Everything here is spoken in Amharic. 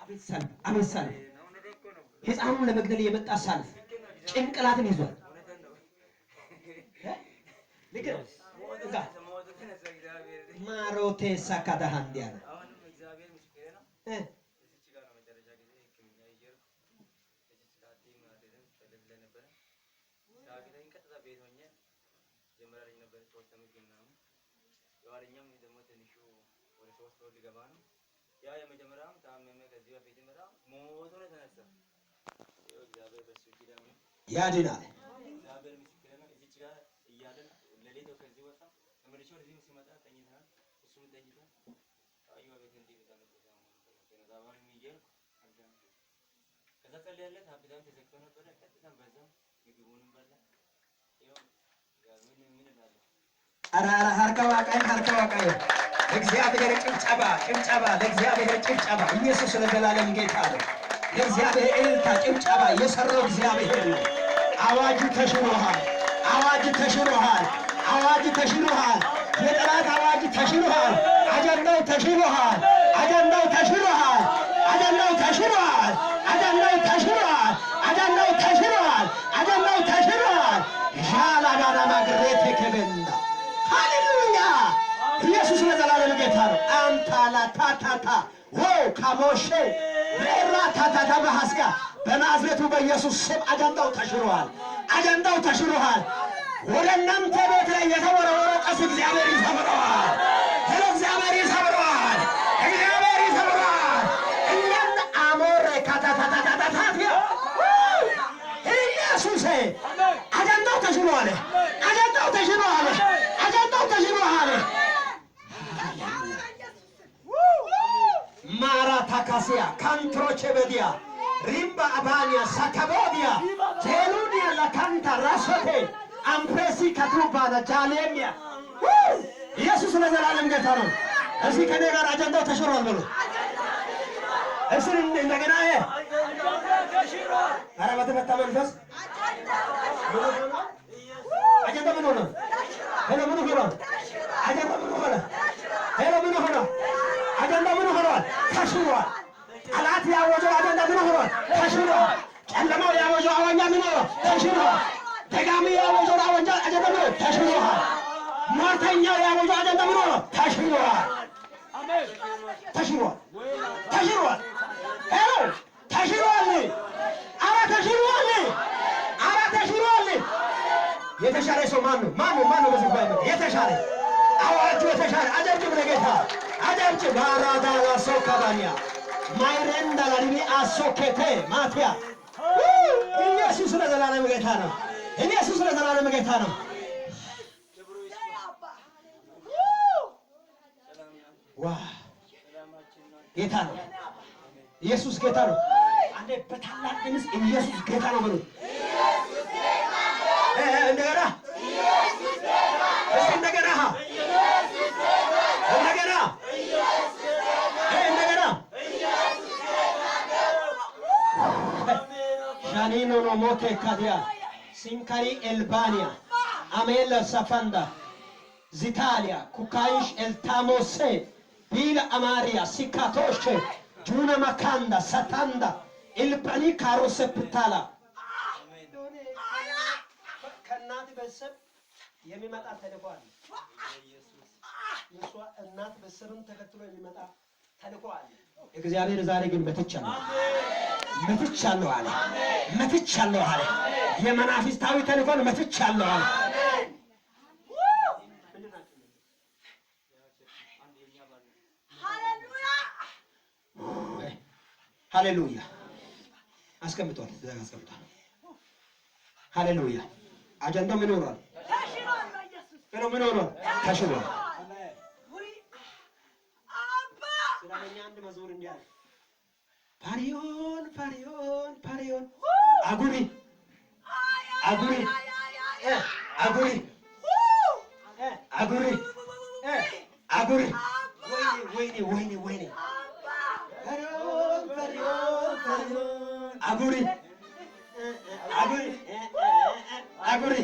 አቤት ሰልፍ ሕፃኑን ለመግደል የመጣ ሰልፍ ጭንቅላትን ይዟል። ማሮቴ ሳካዳሃንዲ ያለ ያ የመጀመሪያም ታመመ ከዚህ በፊት መጣ ሞቶ ነው ተነሳ። እግዚአብሔር በሱ ኪዳን ያድናል። እግዚአብሔር ምስክር ነው። እዚች ጋር እያለን ለሌቶ ከዚህ ወጣ ተመልሶ ወደዚህ ሲመጣ ተኝተናል። እሱም ተኝቷል። አዩ ቤት እንዲህ በጣም ተዛባሪ ሚጀር አዳም ከዛ ጸለየለት ሀብታም ተዘግቶ ነበር። ቀጥታም በዛ ምግቡንም በላ። ይኸው ጋር ምን እንዳለ አራ ሀርካዋቃይ እግዚአብሔር ጭብጨባ ለእግዚአብሔር ጭብጨባ። ኢየሱስ ለዘላለም ጌታ ነው። ለእግዚአብሔር እልልታ ጭብጨባ። የሰራው እግዚአብሔር ነው። አዋጁ ተሽሮሃል። የጠላት አዋጅ ተሽሮሃል። አጀንዳው ተሽሮሃል። ዣላጋና ማግሬት ከበንዳ ሃሌሉያ። ኢየሱስ ለዘላለም ጌታ ነው። አንታላ ታታታ ወው ካሞሼ ሬራ ታታታ በሐስጋ በናዝሬቱ በኢየሱስ ስም አጀንዳው ተሽሮሃል። ወደ እናንተ ቤት ላይ የተወረወረ ቀስ እግዚአብሔር ይሰብረዋል። እግዚአብሔር ይሰብረዋል። እኛን አሞሬ ካታታታታታታፊያ ኢየሱስ አጀንዳው ተሽሮሃል። ማራታካሲያ ካንትሮቼ በዲያ ሪምባ አባኒያ ሳካቦዲያ ቴሉኒያ ለካንታ ራሶቴ አምፕሬሲ ከቱባና ጃሌሚያ ኢየሱስ ለዘላለም ጌታ ነው። እዚህ ከኔ ጋር አጀንዳው ተሽሯል ብሎ እስር እንደገና ኧረ በተመታ መንፈስ አጀንዳ ምን ሆነ? ሄሎ ምን ሆነ? አጀንዳ ምን ሆነ? አጀንዳ ምን ሆኗል? ተሽሯል። ጠላት ያወጀው አጀንዳ ምን ሆኗል? ተሽሯል። ጨለማው ያወጀው አዋኛ ምን ሆኗል? ተሽሯል። ደጋሚ ያወጀው አጀንዳ ምን ሆኗል? ተሽሯል። ሟርተኛው ያወጀው አጀንዳ ምን ሆኗል? ተሽሯል። ሄሎ ተሽሯል። የተሻለ ሰው ማን ነው? በዚህ ባይ የተሻለ አዋጁ የተሻለ አጀብጭብ ለጌታ አጀብጭብ። ባራዳላ ሶካባኒያ ማይረንዳ ላሪቢ አሶኬቴ ማቲያ ኢየሱስ ለዘላለም ጌታ ነው። ዋ ጌታ ነው። ኢየሱስ ጌታ ነው። አንዴ በታላቅ ድምፅ ኢየሱስ ጌታ ነው በሉ። እንደገና ጃኒኖ ኖሞቴ ካዲያ ሲንካሪ ኤልባኒያ አሜላ ሳፋንዳ ዚታሊያ ኩካይሽ ኤልታሞሴ ቢላ አማሪያ ሲካቶሼ ጁና ማካንዳ ሳታንዳ ኤልባኒ ካሮሴ ፕታላ ከእናት ቤተሰብ የሚመጣ ተልእኮ አለ። የእሷ እናት ቤተሰብን ተከትሎ የሚመጣ ተልእኮ አለ። እግዚአብሔር ዛሬ ግን መትቻለሁ አለ። የመናፍስታዊ ተልእኮን መትቻለሁ አለ። ሃሌሉያ። አስቀምጧል። ሃሌሉያ። አጀንዳው ምን ሆኗል? ተሽሯል። ስለኛ አንድ መዝሙር እንዲያል ፓሪዮን አጉሪ ወይኔ አጉሪ